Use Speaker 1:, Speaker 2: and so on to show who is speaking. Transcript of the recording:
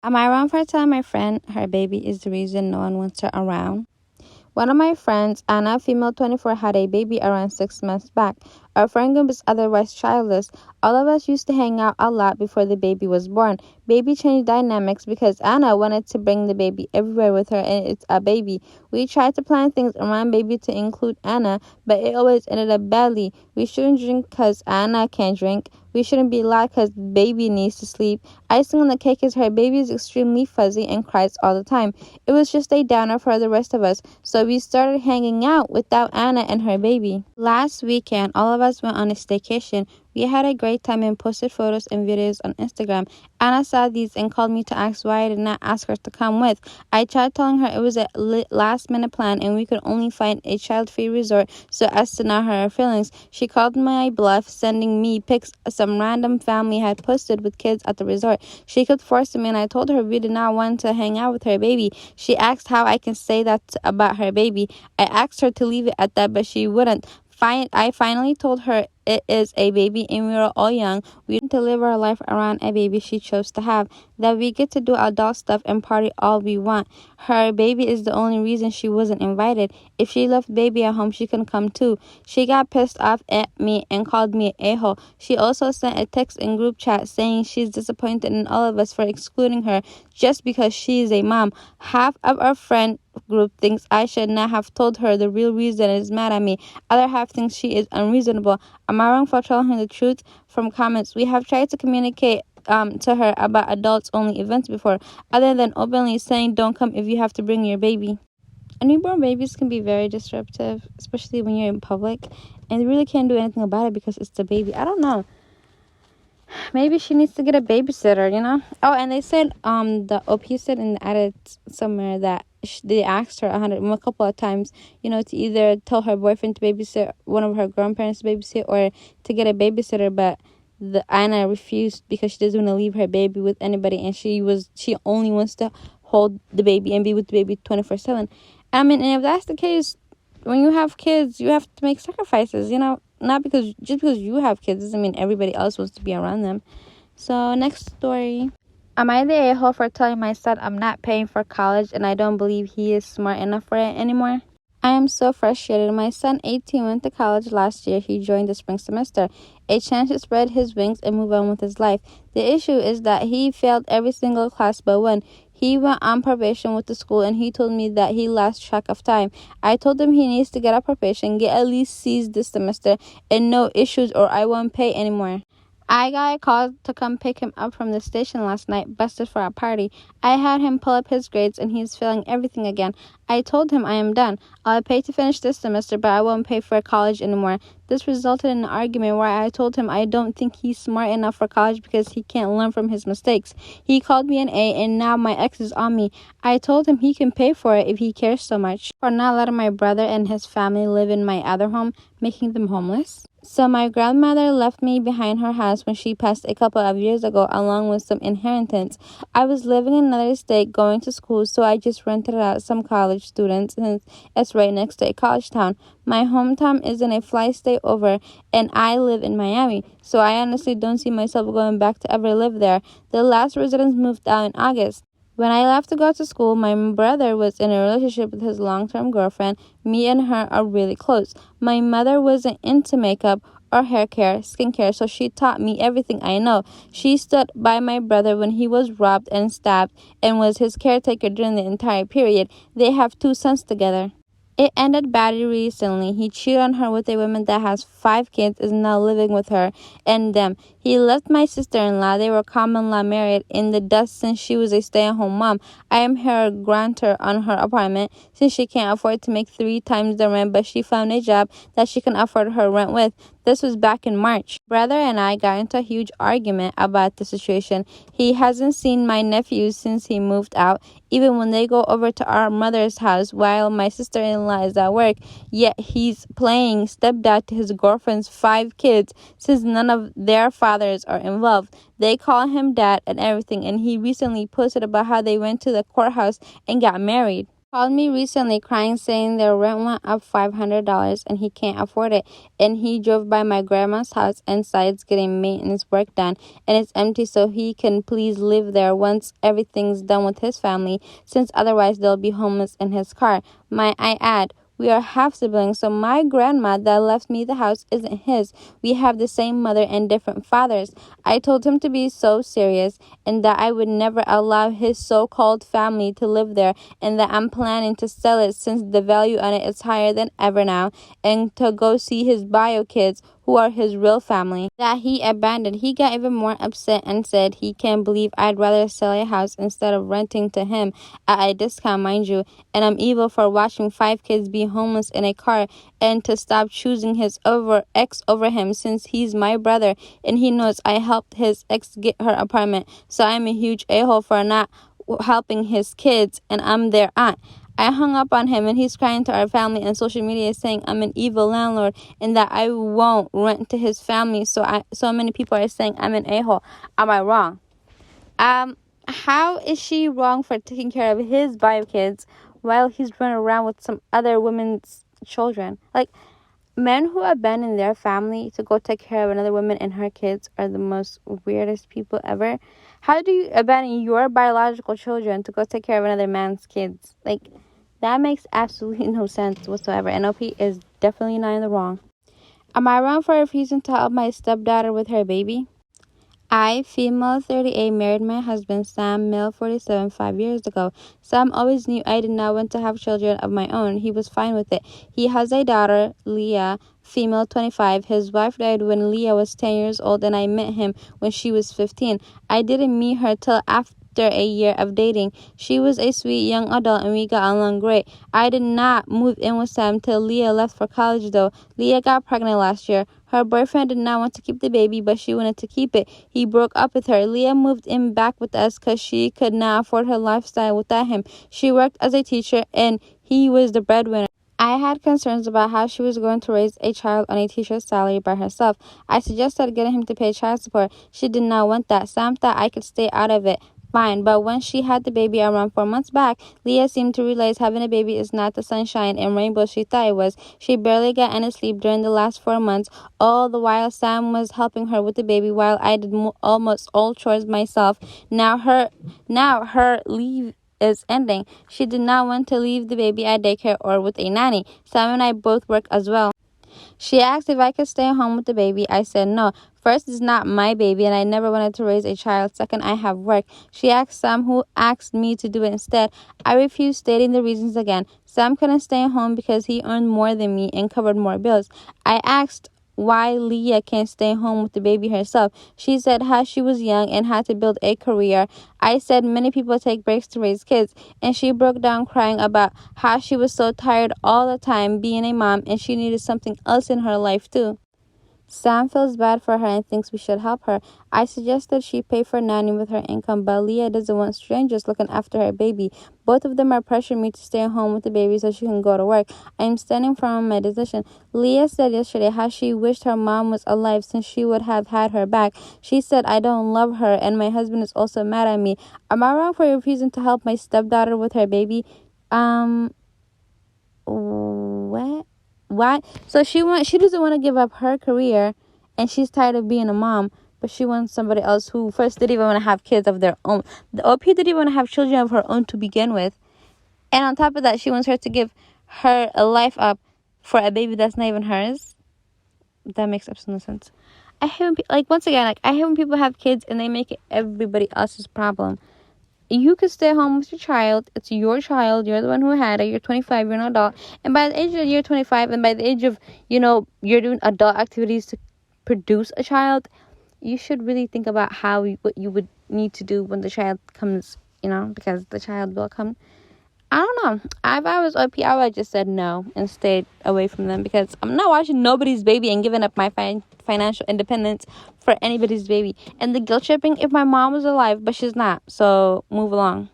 Speaker 1: Am I wrong for telling my friend her baby is the reason no one wants her around? One of my friends, Anna, female 24, had a baby around 6 months back. Our friend group is otherwise childless. All of us used to hang out a lot before the baby was born. Baby changed dynamics because Anna wanted to bring the baby everywhere with her, and it's a baby. We tried to plan things around baby to include Anna, but it always ended up badly. We shouldn't drink because Anna can't drink. We shouldn't be loud because baby needs to sleep. Icing on the cake is her baby is extremely fuzzy and cries all the time. It was just a downer for the rest of us, so we started hanging out without Anna and her baby. Last weekend, all of us went on a staycation. We had a great time and posted photos and videos on Instagram. Anna saw these and called me to ask why I did not ask her to come with. I tried telling her it was a last-minute plan and we could only find a child-free resort so as to not hurt her feelings. She called my bluff, sending me pics some random family had posted with kids at the resort. She could force me, and I told her we did not want to hang out with her baby. She asked how I can say that about her baby. I asked her to leave it at that, but she wouldn't. I finally told her it is a baby and we are all young. We want to live our life around a baby she chose to have. That we get to do adult stuff and party all we want. Her baby is the only reason she wasn't invited. If she left baby at home, she can come too. She got pissed off at me and called me an a-hole. She also sent a text in group chat saying she's disappointed in all of us for excluding her just because she is a mom. Half of our friend group thinks I should not have told her the real reason and is mad at me. Other half thinks she is unreasonable. Am I wrong for telling her the truth? From comments, we have tried to communicate to her about adults only events before, other than openly saying don't come if you have to bring your baby. Newborn babies can be very disruptive, especially when you're in public, and you really can't do anything about it because it's the baby. I don't know. Maybe she needs to get a babysitter. Oh, and they said the OP said in the edit somewhere that they asked her a couple of times, to either tell her boyfriend to babysit, one of her grandparents to babysit, or to get a babysitter, but the Anna refused because she doesn't want to leave her baby with anybody, and she only wants to hold the baby and be with the baby 24/7. I mean, and if that's the case, when you have kids, you have to make sacrifices, not just because you have kids doesn't mean everybody else wants to be around them. So next story. Am I the a-hole for telling my son I'm not paying for college and I don't believe he is smart enough for it anymore? I am so frustrated. My son, 18, went to college last year. He joined the spring semester. A chance to spread his wings and move on with his life. The issue is that he failed every single class but one. He went on probation with the school and he told me that he lost track of time. I told him he needs to get off probation, get at least C's this semester, and no issues or I won't pay anymore. I got a call to come pick him up from the station last night, busted for a party. I had him pull up his grades and he's failing everything again. I told him I am done. I'll pay to finish this semester, but I won't pay for college anymore. This resulted in an argument where I told him I don't think he's smart enough for college because he can't learn from his mistakes. He called me an A and now my ex is on me. I told him he can pay for it if he cares so much. For not letting my brother and his family live in my other home, making them homeless. So my grandmother left me behind her house when she passed a couple of years ago along with some inheritance. I was living in another state going to school, so I just rented it out some college students since it's right next to a college town. My hometown isn't a fly state over and I live in Miami, so I honestly don't see myself going back to ever live there. The last residents moved out in August. When I left to go to school, my brother was in a relationship with his long-term girlfriend. Me and her are really close. My mother wasn't into makeup or hair care, skincare, so she taught me everything I know. She stood by my brother when he was robbed and stabbed and was his caretaker during the entire period. They have 2 sons together. It ended badly recently. He cheated on her with a woman that has 5 kids, is now living with her and them. He left my sister-in-law. They were common law married in the dust since she was a stay-at-home mom. I am her grantor on her apartment since she can't afford to make 3 times the rent, but she found a job that she can afford her rent with. This was back in March. Brother and I got into a huge argument about the situation. He hasn't seen my nephews since he moved out, even when they go over to our mother's house while my sister-in-law is at work. Yet he's playing stepdad to his girlfriend's 5 kids since none of their fathers are involved. They call him dad and everything, and he recently posted about how they went to the courthouse and got married. Called me recently crying saying their rent went up $500 and he can't afford it. And he drove by my grandma's house and said it's getting maintenance work done and it's empty so he can please live there once everything's done with his family, since otherwise they'll be homeless in his car. I add, we are half siblings, so my grandma that left me the house isn't his. We have the same mother and different fathers. I told him to be so serious and that I would never allow his so-called family to live there, and that I'm planning to sell it since the value on it is higher than ever now, and to go see his bio kids who are his real family that he abandoned. He got even more upset and said he can't believe I'd rather sell a house instead of renting to him at a discount, mind you, and I'm evil for watching 5 kids be homeless in a car, and to stop choosing his ex over him since he's my brother and he knows I helped his ex get her apartment, so I'm a huge a-hole for not helping his kids and I'm their aunt. I hung up on him and he's crying to our family and social media saying I'm an evil landlord and that I won't rent to his family. So many people are saying I'm an a-hole. Am I wrong? How is she wrong for taking care of his bio kids while he's running around with some other women's children? Like, men who abandon their family to go take care of another woman and her kids are the most weirdest people ever. How do you abandon your biological children to go take care of another man's kids? Like, that makes absolutely no sense whatsoever. NOP is definitely not in the wrong. Am I wrong for refusing to help my stepdaughter with her baby? I, female 38, married my husband, Sam, male 47, 5 years ago. Sam always knew I did not want to have children of my own. He was fine with it. He has a daughter, Leah, female 25. His wife died when Leah was 10 years old and I met him when she was 15. I didn't meet her till after a year of dating. She was a sweet young adult and we got along great. I did not move in with Sam till Leah left for college though. Leah got pregnant last year. Her boyfriend did not want to keep the baby, but she wanted to keep it. He broke up with her. Leah moved in back with us because she could not afford her lifestyle without him. She worked as a teacher and he was the breadwinner. I had concerns about how she was going to raise a child on a teacher's salary by herself. I suggested getting him to pay child support. She did not want that. Sam thought I could stay out of it. Fine, but when she had the baby around 4 months back, Leah seemed to realize having a baby is not the sunshine and rainbows she thought it was. She barely got any sleep during the last 4 months, all the while Sam was helping her with the baby while I did almost all chores myself. Now her leave is ending. She did not want to leave the baby at daycare or with a nanny. Sam and I both work as well. She asked if I could stay home with the baby. I said no. First, it's not my baby and I never wanted to raise a child. Second, I have work. She asked Sam, who asked me to do it instead. I refused, stating the reasons again. Sam couldn't stay home because he earned more than me and covered more bills. I asked why Leah can't stay home with the baby herself. She said how she was young and had to build a career. I said many people take breaks to raise kids, and she broke down crying about how she was so tired all the time being a mom and she needed something else in her life too. Sam feels bad for her and thinks we should help her. I suggested she pay for nanny with her income, but Leah doesn't want strangers looking after her baby. Both of them are pressuring me to stay home with the baby so she can go to work. I am standing firm on my decision. Leah said yesterday how she wished her mom was alive since she would have had her back. She said I don't love her and my husband is also mad at me. Am I wrong for refusing to help my stepdaughter with her baby? What? Why? So she doesn't want to give up her career, and she's tired of being a mom, but she wants somebody else who first didn't even want to have kids of their own. The OP didn't even want to have children of her own to begin with, and on top of that, she wants her to give her a life up for a baby that's not even hers. That makes absolute sense. I hate when I hate when people have kids and they make it everybody else's problem. You could stay home with your child. It's your child. You're the one who had it. You're 25. You're an adult. And by the age of you're 25, and by the age of, you're doing adult activities to produce a child, you should really think about what you would need to do when the child comes, because the child will come. I don't know. If I was OP, I would have just said no and stayed away from them because I'm not watching nobody's baby and giving up my financial independence for anybody's baby. And the guilt tripping, if my mom was alive, but she's not. So move along.